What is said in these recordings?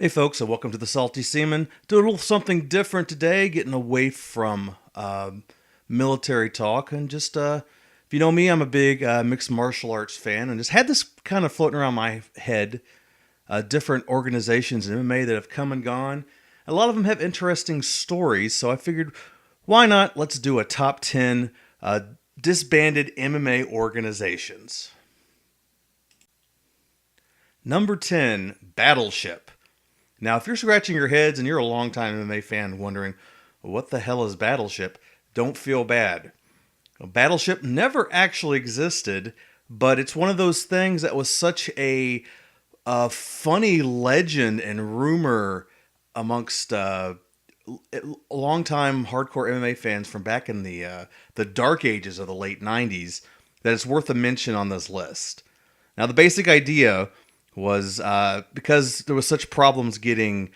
Hey folks, and welcome to the Salty Seaman. Do a little something different today, getting away from military talk, and just if you know me, I'm a big mixed martial arts fan, and just had this kind of floating around my head. Different organizations in MMA that have come and gone. A lot of them have interesting stories, so I figured, why not? Let's do a top 10 disbanded MMA organizations. Number 10, Battleship. Now, if you're scratching your heads and you're a longtime MMA fan wondering, what the hell is Battleship? Don't feel bad. Battleship never actually existed, but it's one of those things that was such a funny legend and rumor amongst longtime hardcore MMA fans from back in the dark ages of the late 90s that it's worth a mention on this list. Now, the basic idea was because there was such problems getting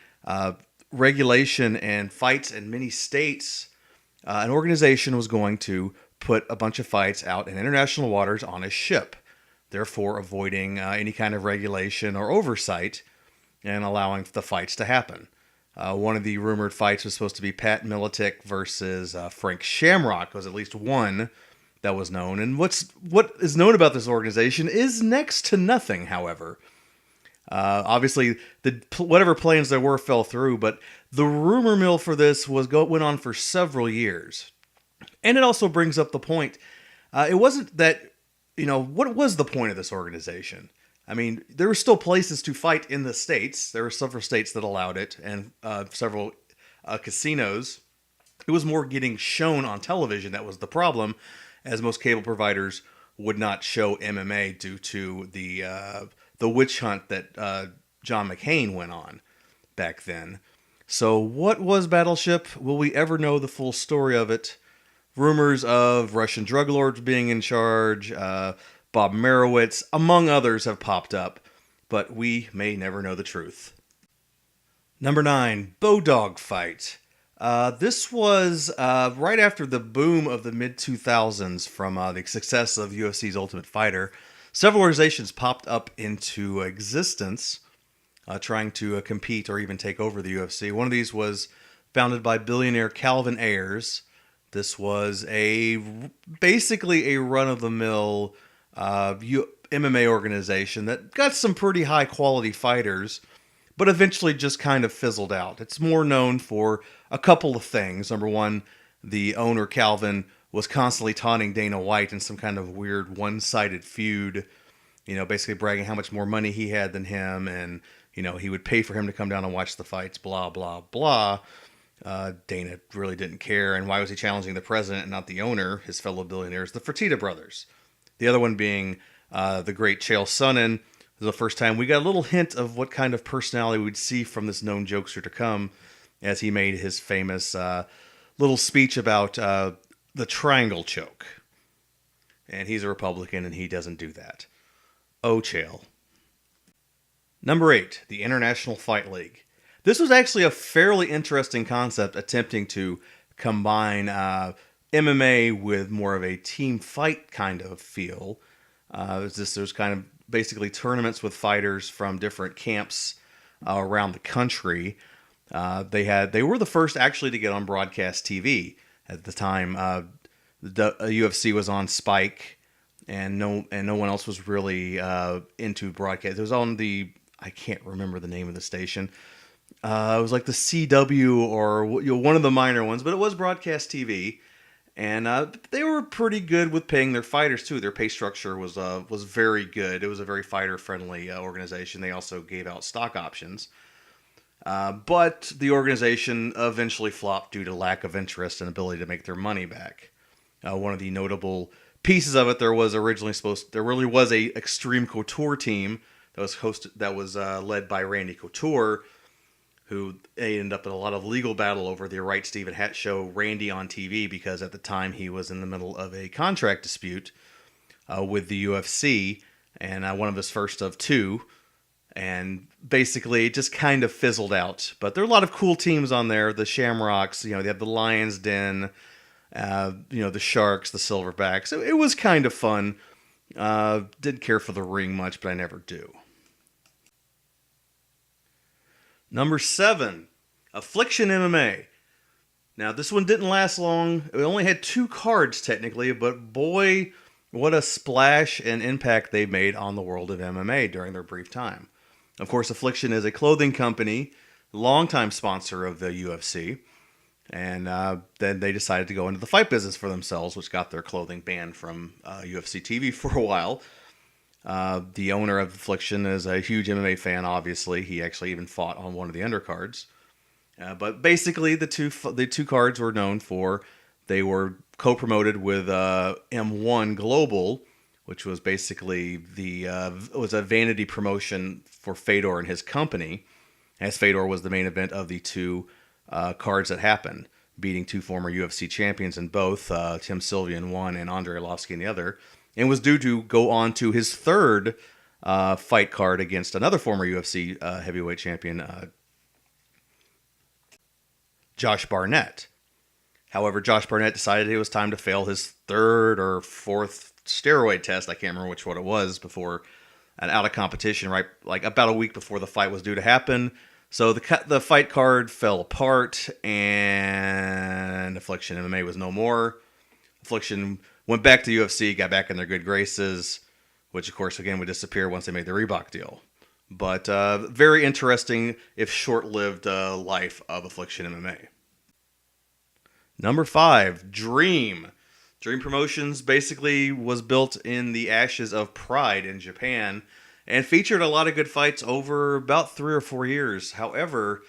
regulation and fights in many states, an organization was going to put a bunch of fights out in international waters on a ship, therefore avoiding any kind of regulation or oversight and allowing the fights to happen. One of the rumored fights was supposed to be Pat Militic versus Frank Shamrock. There was at least one that was known. And what is known about this organization is next to nothing, however. Obviously, whatever plans there were fell through, but the rumor mill for this went on for several years. And it also brings up the point, it wasn't that, what was the point of this organization? I mean, there were still places to fight in the states. There were several states that allowed it, and several casinos. It was more getting shown on television that was the problem, as most cable providers would not show MMA due to the witch hunt that John McCain went on back then. So what was Battleship? Will we ever know the full story of it? Rumors of Russian drug lords being in charge, Bob Merowitz, among others, have popped up, but we may never know the truth. Number 9, Bodog fight. This was right after the boom of the mid-2000s from the success of UFC's Ultimate Fighter. Several organizations popped up into existence trying to compete or even take over the UFC. One of these was founded by billionaire Calvin Ayers. This was basically a run-of-the-mill MMA organization that got some pretty high-quality fighters, but eventually just kind of fizzled out. It's more known for a couple of things. Number one, the owner, Calvin, was constantly taunting Dana White in some kind of weird one-sided feud, basically bragging how much more money he had than him, and, he would pay for him to come down and watch the fights, blah, blah, blah. Dana really didn't care, and why was he challenging the president and not the owner, his fellow billionaires, the Fertitta brothers? The other one being the great Chael Sonnen. This is the first time we got a little hint of what kind of personality we'd see from this known jokester to come, as he made his famous little speech about the triangle choke. And he's a Republican, and he doesn't do that. Oh, Chael. Number 8, the International Fight League. This was actually a fairly interesting concept, attempting to combine MMA with more of a team fight kind of feel. There's kind of basically tournaments with fighters from different camps around the country. They were the first actually to get on broadcast TV at the time. The UFC was on Spike, and no one else was really into broadcast. It was on I can't remember the name of the station. It was like the CW or one of the minor ones, but it was broadcast TV, and they were pretty good with paying their fighters too. Their pay structure was very good. It was a very fighter friendly organization. They also gave out stock options, but the organization eventually flopped due to lack of interest and ability to make their money back. One of the notable pieces of it, there really was a Extreme Couture team that was led by Randy Couture, who ended up in a lot of legal battle over the rights to even show Randy on TV, because at the time he was in the middle of a contract dispute with the UFC, and one of his first of two, and basically it just kind of fizzled out. But there are a lot of cool teams on there. The Shamrocks, they have the Lions Den, the Sharks, the Silverbacks. It was kind of fun. Didn't care for the ring much, but I never do. Number 7, Affliction MMA. Now, this one didn't last long. It only had 2 cards, technically, but boy, what a splash and impact they made on the world of MMA during their brief time. Of course, Affliction is a clothing company, longtime sponsor of the UFC, and then they decided to go into the fight business for themselves, which got their clothing banned from UFC TV for a while. The owner of Affliction is a huge MMA fan, obviously. He actually even fought on one of the undercards. But basically, the two cards were known for. They were co-promoted with M1 Global, which was basically was a vanity promotion for Fedor and his company, as Fedor was the main event of the 2 cards that happened, beating 2 former UFC champions in both, Tim Sylvia in one and Andrei Arlovsky in the other, and was due to go on to his 3rd fight card against another former UFC heavyweight champion, Josh Barnett. However, Josh Barnett decided it was time to fail his 3rd or 4th steroid test. I can't remember which one it was before, and out of competition, right, like about a week before the fight was due to happen. So the fight card fell apart, and Affliction MMA was no more. Affliction went back to UFC, got back in their good graces, which of course again would disappear once they made the Reebok deal. But very interesting, if short-lived, life of Affliction MMA. Number 5, Dream. Dream Promotions basically was built in the ashes of Pride in Japan and featured a lot of good fights over about 3 or 4 years. However,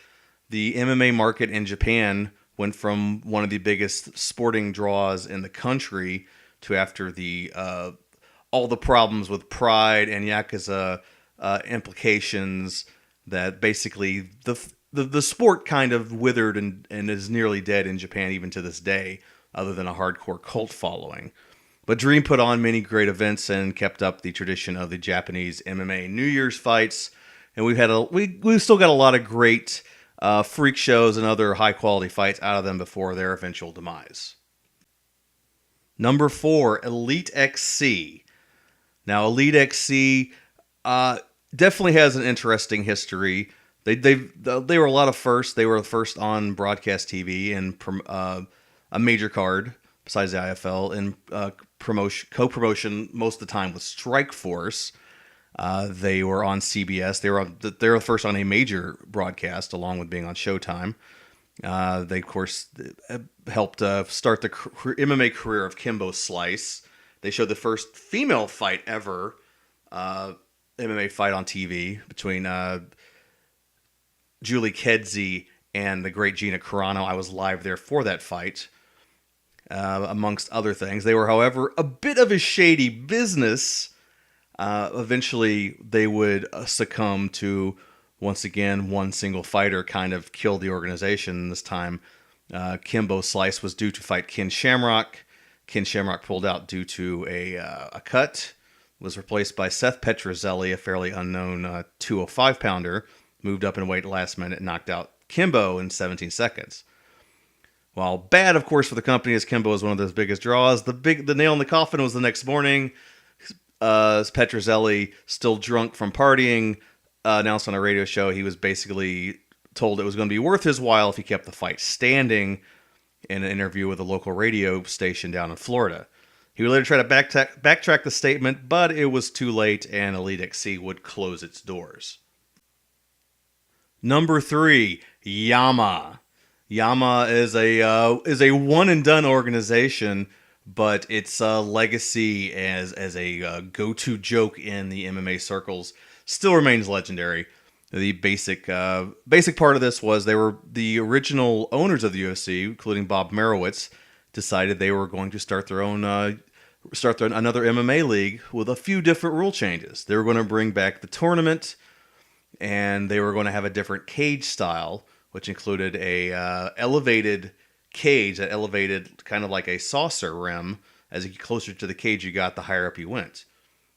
the MMA market in Japan went from one of the biggest sporting draws in the country to, after the all the problems with Pride and Yakuza implications, that basically the sport kind of withered and is nearly dead in Japan even to this day, other than a hardcore cult following. But Dream put on many great events and kept up the tradition of the Japanese MMA New Year's fights, and we've still got a lot of great freak shows and other high quality fights out of them before their eventual demise. Number 4, Elite XC. Now, Elite XC definitely has an interesting history. They were a lot of firsts. They were the first on broadcast TV and a major card besides the IFL, and co-promotion most of the time with Strikeforce. They were on CBS. They were first on a major broadcast, along with being on Showtime. They, of course, helped start the MMA career of Kimbo Slice. They showed the first female fight ever, MMA fight on TV, between Julie Kedzie and the great Gina Carano. I was live there for that fight, amongst other things. They were, however, a bit of a shady business. Eventually, they would succumb to, once again, one single fighter kind of killed the organization. This time, Kimbo Slice was due to fight Ken Shamrock. Ken Shamrock pulled out due to a cut, was replaced by Seth Petrozelli, a fairly unknown 205-pounder, moved up in weight last minute and knocked out Kimbo in 17 seconds. While bad, of course, for the company, as Kimbo is one of those biggest draws, the nail in the coffin was the next morning. Petrozelli, still drunk from partying, announced on a radio show he was basically told it was going to be worth his while if he kept the fight standing, in an interview with a local radio station down in Florida. He would later try to backtrack the statement, but it was too late, and Elite XC would close its doors. Number 3, Yama. Yama is a one and done organization, but its legacy as a go-to joke in the MMA circles still remains legendary. The basic part of this was they were the original owners of the UFC, including Bob Merowitz, decided they were going to start another MMA league with a few different rule changes. They were going to bring back the tournament, and they were going to have a different cage style, which included a elevated cage that elevated kind of like a saucer rim. As you get closer to the cage you got, the higher up you went.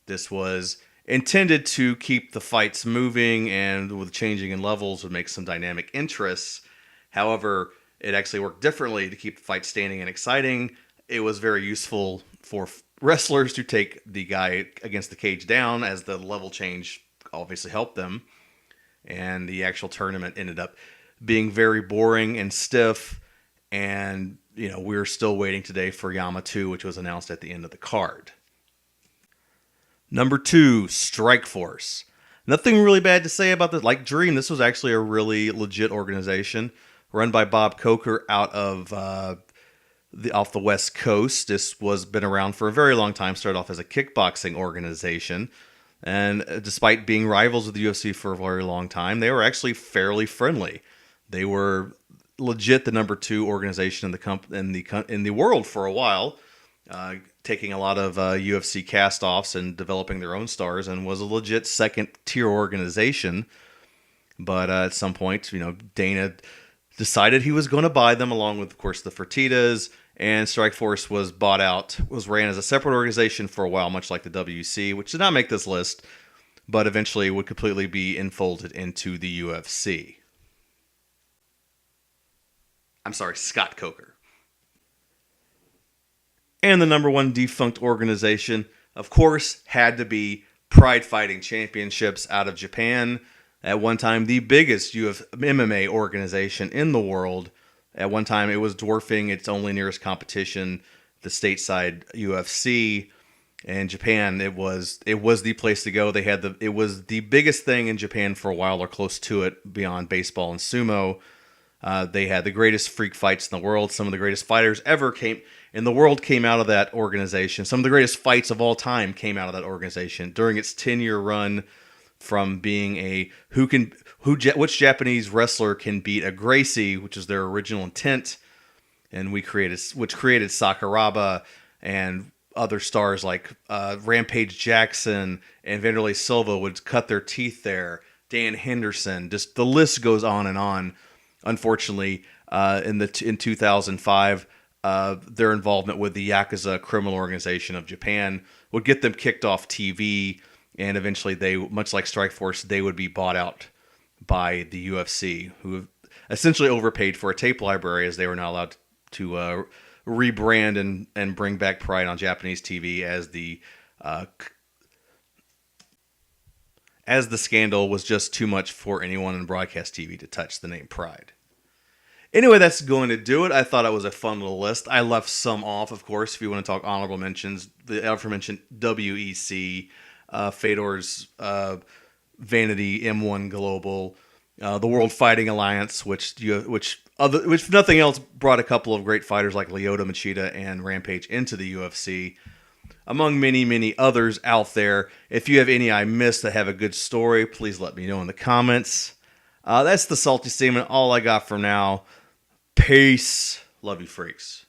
This was intended to keep the fights moving, and with changing in levels would make some dynamic interests. However, it actually worked differently to keep the fight standing and exciting. It was very useful for wrestlers to take the guy against the cage down, as the level change obviously helped them. and the actual tournament ended up being very boring and stiff. And, we're still waiting today for Yama 2, which was announced at the end of the card. Number 2, Strikeforce. Nothing really bad to say about this. Like Dream, this was actually a really legit organization run by Bob Coker out of off the West Coast. This was been around for a very long time. Started off as a kickboxing organization, and despite being rivals with the UFC for a very long time, they were actually fairly friendly. They were legit the number 2 organization in the world for a while, taking a lot of UFC cast-offs and developing their own stars, and was a legit second-tier organization. But at some point, Dana decided he was going to buy them, along with, of course, the Fertittas, and Strikeforce was bought out, was ran as a separate organization for a while, much like the WC, which did not make this list, but eventually would completely be enfolded into the UFC. I'm sorry, Scott Coker. And the number 1 defunct organization, of course, had to be Pride Fighting Championships out of Japan. At one time, the biggest MMA organization in the world. At one time, it was dwarfing its only nearest competition, the stateside UFC. In Japan, it was the place to go. It was the biggest thing in Japan for a while, or close to it, beyond baseball and sumo. They had the greatest freak fights in the world. Some of the greatest fighters ever came out of that organization. Some of the greatest fights of all time came out of that organization during its 10-year run, from being which Japanese wrestler can beat a Gracie, which is their original intent, and which created Sakuraba and other stars like Rampage Jackson and Vanderlei Silva would cut their teeth there. Dan Henderson, just the list goes on and on. Unfortunately, in 2005, their involvement with the Yakuza criminal organization of Japan would get them kicked off TV, and eventually they, much like Strikeforce, they would be bought out by the UFC, who essentially overpaid for a tape library, as they were not allowed to rebrand and bring back Pride on Japanese TV, as the scandal was just too much for anyone in broadcast TV to touch the name Pride. Anyway, that's going to do it. I thought it was a fun little list. I left some off, of course, if you want to talk honorable mentions. The aforementioned WEC, Fedor's Vanity M1 Global, the World Fighting Alliance, which if nothing else brought a couple of great fighters like Lyoto Machida and Rampage into the UFC, among many, many others out there. If you have any I missed that have a good story, please let me know in the comments. That's the Salty Seaman. All I got for now. Peace. Love you, freaks.